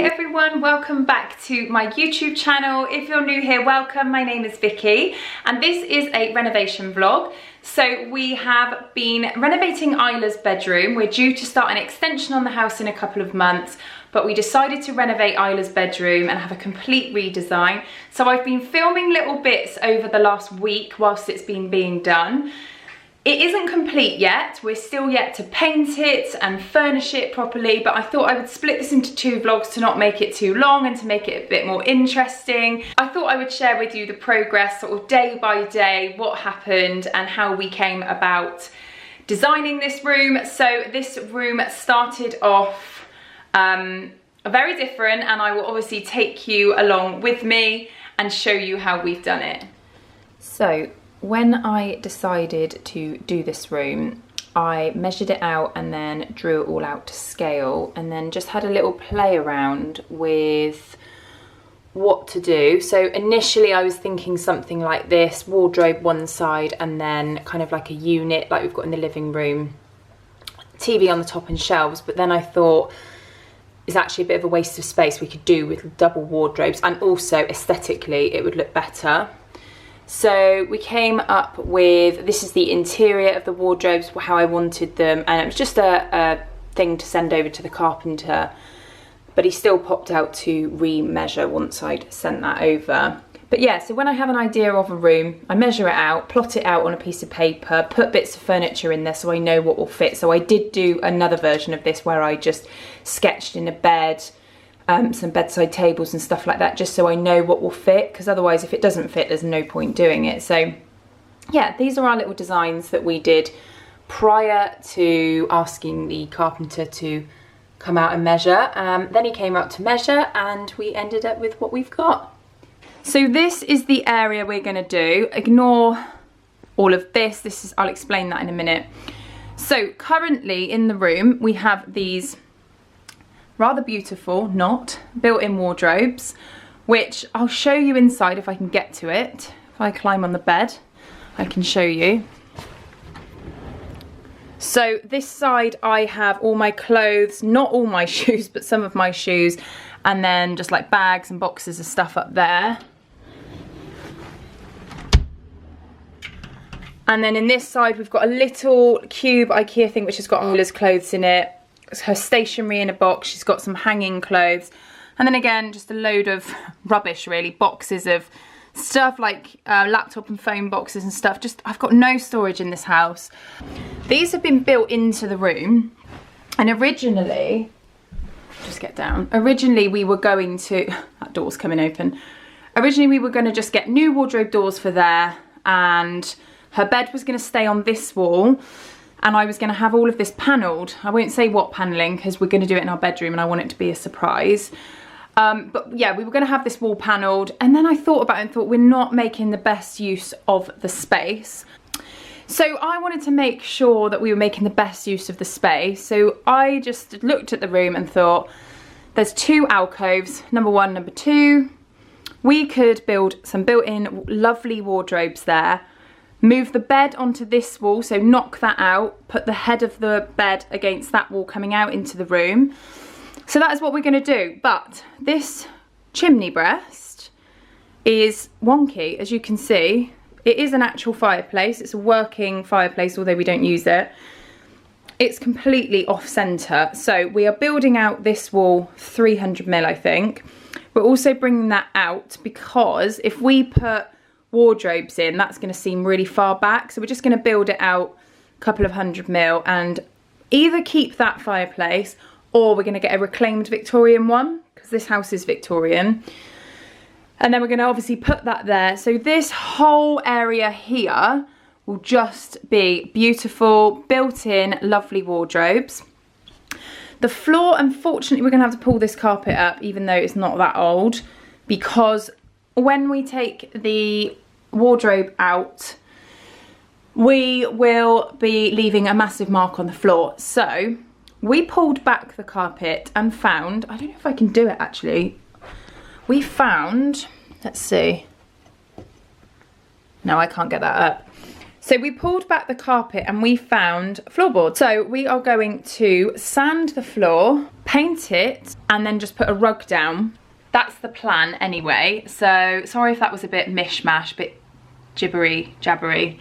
everyone, welcome back to my YouTube channel. If you're new here, welcome. My name is Vicky and this is a renovation vlog. So we have been renovating Isla's bedroom. We're due to start an extension on the house in a couple of months, but we decided to renovate Isla's bedroom and have a complete redesign. So I've been filming little bits over the last week whilst it's been being done. It isn't complete yet, we're still yet to paint it and furnish it properly, but I thought I would split this into two vlogs to not make it too long and to make it a bit more interesting. I thought I would share with you the progress sort of day by day, what happened and how we came about designing this room. So this room started off very different, and I will obviously take you along with me and show you how we've done it. So when I decided to do this room, I measured it out and then drew it all out to scale, and then just had a little play around with what to do. So initially I was thinking something like this, wardrobe one side and then kind of like a unit like we've got in the living room, TV on the top and shelves, but then I thought it's actually a bit of a waste of space. We could do with double wardrobes, and also aesthetically it would look better. So we came up with, this is the interior of the wardrobes, how I wanted them, and it was just a thing to send over to the carpenter, but he still popped out to re-measure once I'd sent that over. But yeah, so when I have an idea of a room, I measure it out, plot it out on a piece of paper, put bits of furniture in there so I know what will fit. So I did do another version of this where I just sketched in a bed, some bedside tables and stuff like that, just so I know what will fit, because otherwise if it doesn't fit there's no point doing it. So yeah, these are our little designs that we did prior to asking the carpenter to come out and measure. Then he came out to measure and we ended up with what we've got. So this is the area we're going to do. Ignore all of this. I'll explain that in a minute. So currently in the room we have these rather beautiful, not built-in wardrobes, which I'll show you inside if I can get to it. If I climb on the bed, I can show you. So this side I have all my clothes, not all my shoes, but some of my shoes, and then just like bags and boxes of stuff up there. And then in this side we've got a little cube IKEA thing which has got Isla's clothes in it. Her stationery in a box, she's got some hanging clothes, and then again just a load of rubbish really, boxes of stuff like laptop and phone boxes and stuff. Just, I've got no storage in this house. These have been built into the room, and originally, just get down, originally we were going to, that door's coming open, originally we were going to just get new wardrobe doors for there, and her bed was going to stay on this wall, and I was going to have all of this panelled. I won't say what panelling because we're going to do it in our bedroom and I want it to be a surprise. But yeah, we were going to have this wall panelled, and then I thought about it and thought we're not making the best use of the space. So I wanted to make sure that we were making the best use of the space. So I just looked at the room and thought there's two alcoves, number one, number two. We could build some built-in lovely wardrobes there. Move the bed onto this wall, so knock that out, put the head of the bed against that wall coming out into the room. So that is what we're going to do. But this chimney breast is wonky, as you can see. It is an actual fireplace. It's a working fireplace, although we don't use it. It's completely off centre. So we are building out this wall 300mm, I think. We're also bringing that out because if we put wardrobes in, that's going to seem really far back, so we're just going to build it out a couple of 100mm and either keep that fireplace, or we're going to get a reclaimed Victorian one because this house is Victorian, and then we're going to obviously put that there. So this whole area here will just be beautiful built-in lovely wardrobes. The floor, unfortunately we're going to have to pull this carpet up even though it's not that old, because when we take the wardrobe out, we will be leaving a massive mark on the floor. So we pulled back the carpet and found, I don't know if I can do it actually, we found, let's see, no I can't get that up. So we pulled back the carpet and we found floorboards. So we are going to sand the floor, paint it and then just put a rug down. That's the plan anyway. So sorry if that was a bit mishmash, a bit jabbery.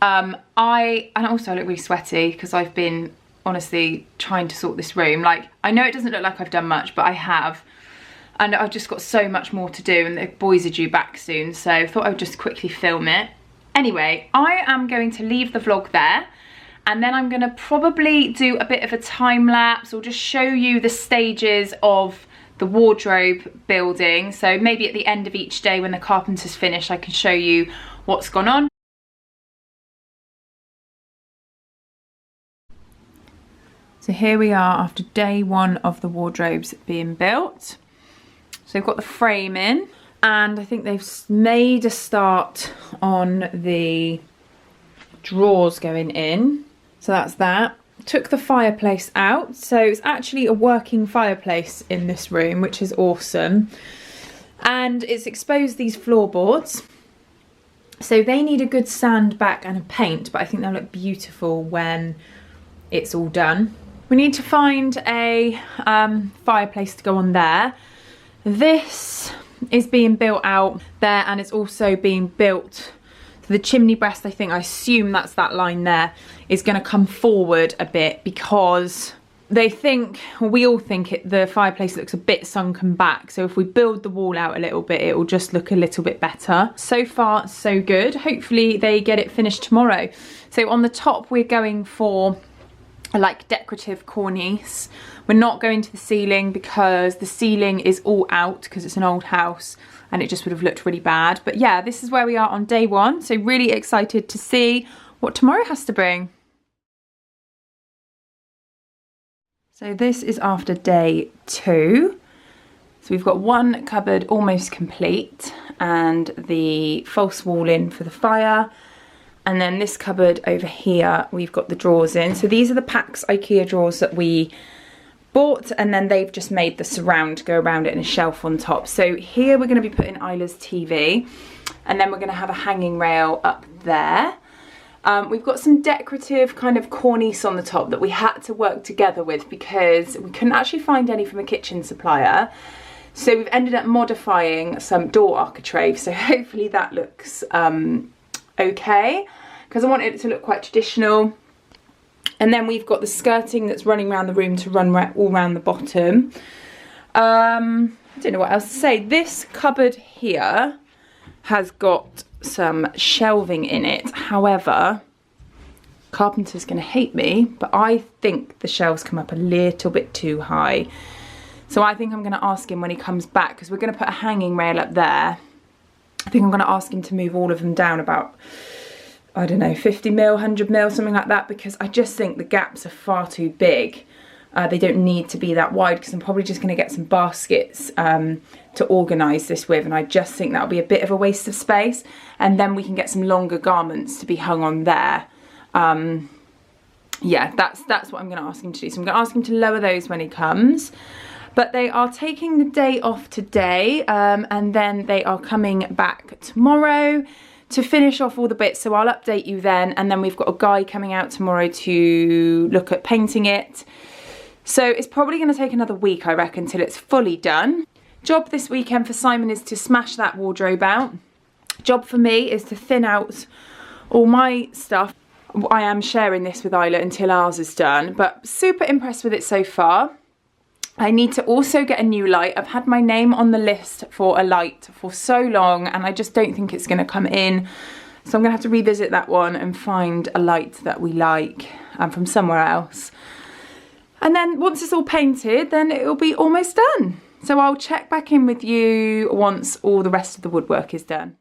And also I look really sweaty because I've been honestly trying to sort this room. Like, I know it doesn't look like I've done much, but I have. And I've just got so much more to do, and the boys are due back soon, so I thought I would just quickly film it. Anyway, I am going to leave the vlog there, and then I'm gonna probably do a bit of a time lapse or just show you the stages of the wardrobe building. So maybe at the end of each day when the carpenter's finished, I can show you what's gone on. So here we are after day one of the wardrobes being built. So they've got the frame in, and I think they've made a start on the drawers going in. So that's that. Took the fireplace out. So it's actually a working fireplace in this room, which is awesome. And it's exposed these floorboards. So they need a good sand back and a paint, but I think they'll look beautiful when it's all done. We need to find a fireplace to go on there. This is being built out there, and it's also being built, so the chimney breast, I assume that's that line there, is going to come forward a bit because they think, or we all think, the fireplace looks a bit sunken back. So if we build the wall out a little bit, it will just look a little bit better. So far, so good. Hopefully they get it finished tomorrow. So on the top, we're going for a like decorative cornice. We're not going to the ceiling because the ceiling is all out because it's an old house and it just would have looked really bad. But yeah, this is where we are on day one. So really excited to see what tomorrow has to bring. So this is after day two. So we've got one cupboard almost complete and the false wall in for the fire. And then this cupboard over here, we've got the drawers in. So these are the Pax IKEA drawers that we bought, and then they've just made the surround go around it and a shelf on top. So here we're going to be putting Isla's TV, and then we're going to have a hanging rail up there. We've got some decorative kind of cornice on the top that we had to work together with because we couldn't actually find any from a kitchen supplier. So we've ended up modifying some door architrave. So hopefully that looks okay, because I wanted it to look quite traditional. And then we've got the skirting that's running around the room to run all around the bottom. I don't know what else to say. This cupboard here has got some shelving in it. However, carpenter's going to hate me, but I think the shelves come up a little bit too high. So I think I'm going to ask him when he comes back, because we're going to put a hanging rail up there. I think I'm going to ask him to move all of them down about, I don't know, 50 mil, 100 mil, something like that, because I just think the gaps are far too big. They don't need to be that wide, because I'm probably just going to get some baskets to organise this with, and I just think that'll be a bit of a waste of space. And then we can get some longer garments to be hung on there. Yeah, that's what I'm going to ask him to do. So I'm going to ask him to lower those when he comes. But they are taking the day off today, and then they are coming back tomorrow to finish off all the bits. So I'll update you then. And then we've got a guy coming out tomorrow to look at painting it. So it's probably going to take another week, I reckon, till it's fully done. Job this weekend for Simon is to smash that wardrobe out. Job for me is to thin out all my stuff. I am sharing this with Isla until ours is done, but super impressed with it so far. I need to also get a new light. I've had my name on the list for a light for so long, and I just don't think it's going to come in. So I'm going to have to revisit that one and find a light that we like from somewhere else. And then once it's all painted, then it'll be almost done. So I'll check back in with you once all the rest of the woodwork is done.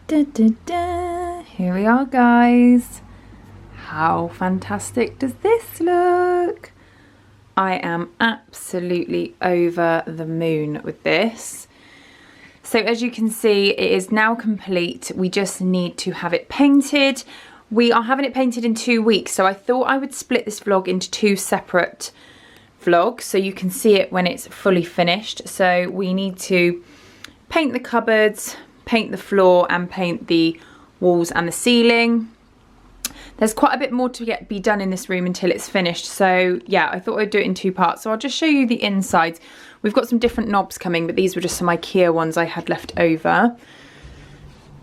Da, da, da. Here we are, guys. How fantastic does this look? I am absolutely over the moon with this. So as you can see, it is now complete. We just need to have it painted. We are having it painted in 2 weeks, so I thought I would split this vlog into 2 separate vlogs so you can see it when it's fully finished. So we need to paint the cupboards, paint the floor, and paint the walls and the ceiling. There's quite a bit more to be done in this room until it's finished. So yeah, I thought I'd do it in 2 parts. So I'll just show you the insides. We've got some different knobs coming, but these were just some IKEA ones I had left over.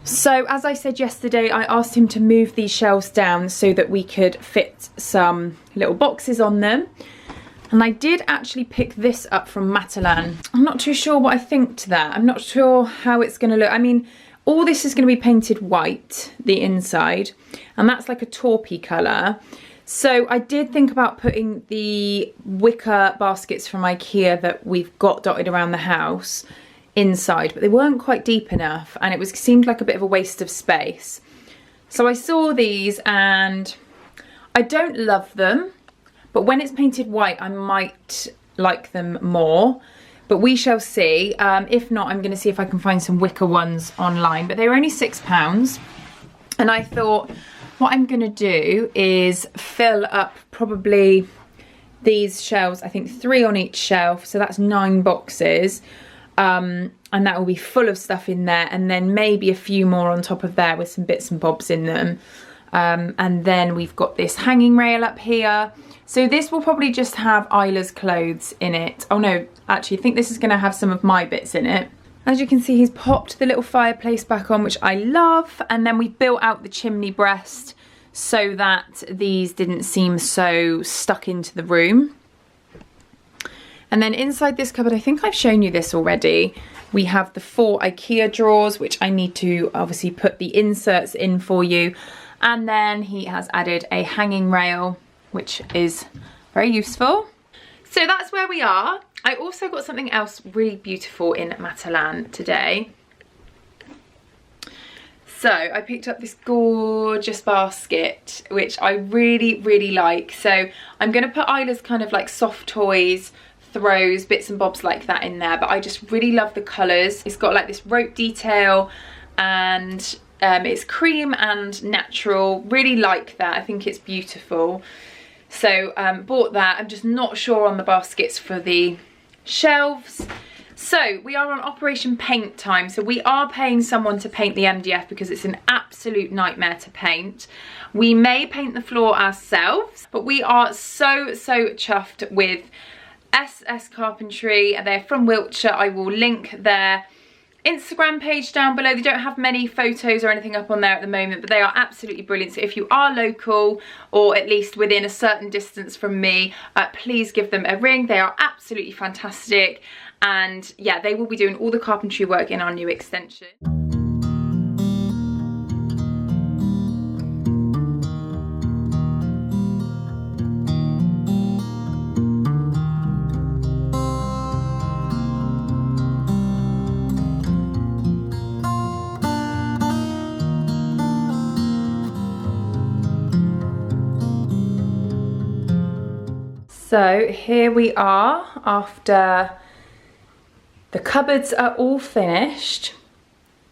So as I said yesterday, I asked him to move these shelves down so that we could fit some little boxes on them. And I did actually pick this up from Matalan. I'm not too sure what I think to that. I'm not sure how it's going to look. I mean, all this is going to be painted white, the inside, and that's like a taupey colour. So I did think about putting the wicker baskets from IKEA that we've got dotted around the house inside, but they weren't quite deep enough, and it seemed like a bit of a waste of space. So I saw these and I don't love them, but when it's painted white I might like them more. But we shall see. If not, I'm going to see if I can find some wicker ones online. But they were only £6. And I thought what I'm going to do is fill up probably these shelves. I think 3 on each shelf. So that's 9 boxes. And that will be full of stuff in there. And then maybe a few more on top of there with some bits and bobs in them. And then we've got this hanging rail up here. So this will probably just have Isla's clothes in it. Oh no, actually I think this is going to have some of my bits in it. As you can see, he's popped the little fireplace back on, which I love. And then we built out the chimney breast so that these didn't seem so stuck into the room. And then inside this cupboard, I think I've shown you this already, we have the 4 IKEA drawers, which I need to obviously put the inserts in for you. And then he has added a hanging rail, which is very useful. So that's where we are. I also got something else really beautiful in Matalan today. So I picked up this gorgeous basket, which I really, really like. So I'm going to put Isla's kind of like soft toys, throws, bits and bobs like that in there. But I just really love the colours. It's got like this rope detail and it's cream and natural. Really like that. I think it's beautiful. So bought that. I'm just not sure on the baskets for the shelves. So we are on Operation Paint time. So we are paying someone to paint the MDF because it's an absolute nightmare to paint. We may paint the floor ourselves, but we are so chuffed with SS Carpentry. They're from Wiltshire. I will link their Instagram page down below. They don't have many photos or anything up on there at the moment, but they are absolutely brilliant. So if you are local or at least within a certain distance from me, please give them a ring. They are absolutely fantastic. And yeah, they will be doing all the carpentry work in our new extension. So here we are after the cupboards are all finished.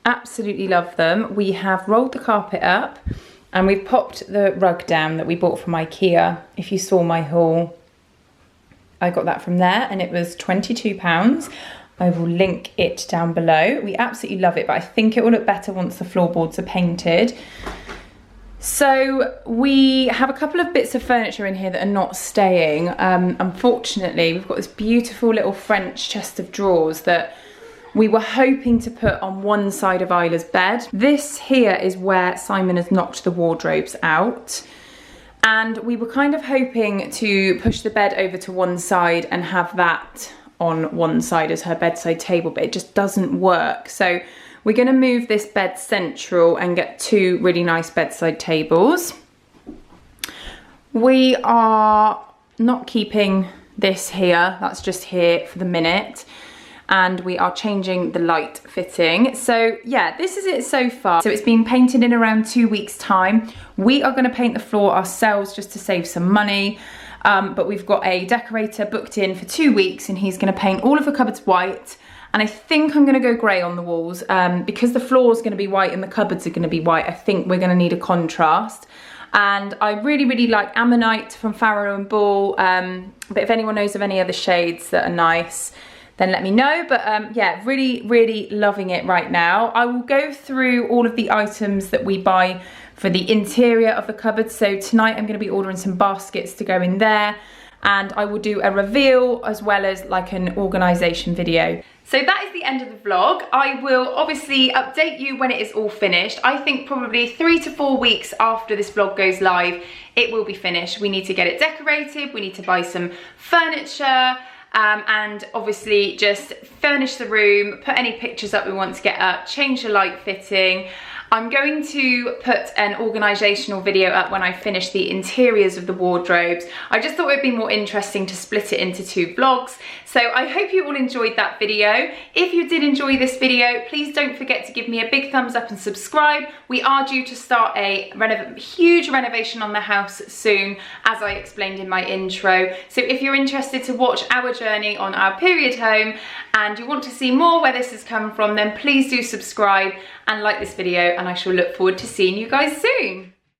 Absolutely love them. We have rolled the carpet up and we've popped the rug down that we bought from IKEA. If you saw my haul, I got that from there and it was £22. I will link it down below. We absolutely love it, but I think it will look better once the floorboards are painted. So we have a couple of bits of furniture in here that are not staying. Unfortunately, we've got this beautiful little French chest of drawers that we were hoping to put on one side of Isla's bed. This here is where Simon has knocked the wardrobes out. And we were kind of hoping to push the bed over to one side and have that on one side as her bedside table, but it just doesn't work. So we're going to move this bed central and get 2 really nice bedside tables. We are not keeping this here, that's just here for the minute. And we are changing the light fitting. So yeah, this is it so far. So it's been painted in around 2 weeks' time. We are going to paint the floor ourselves just to save some money. But we've got a decorator booked in for 2 weeks and he's going to paint all of the cupboards white. And I think I'm going to go grey on the walls because the floor is going to be white and the cupboards are going to be white. I think we're going to need a contrast. And I really, really like Ammonite from Farrow & Ball. But if anyone knows of any other shades that are nice, then let me know. But yeah, really loving it right now. I will go through all of the items that we buy for the interior of the cupboard. So tonight I'm going to be ordering some baskets to go in there, and I will do a reveal as well as like an organisation video. So that is the end of the vlog. I will obviously update you when it is all finished. I think probably 3 to 4 weeks after this vlog goes live, it will be finished. We need to get it decorated, we need to buy some furniture, and obviously just furnish the room, put any pictures up we want to get up, change the light fitting. I'm going to put an organisational video up when I finish the interiors of the wardrobes. I just thought it'd be more interesting to split it into 2 vlogs. So I hope you all enjoyed that video. If you did enjoy this video, please don't forget to give me a big thumbs up and subscribe. We are due to start a huge renovation on the house soon, as I explained in my intro. So if you're interested to watch our journey on our period home and you want to see more where this has come from, then please do subscribe and like this video, and I shall look forward to seeing you guys soon.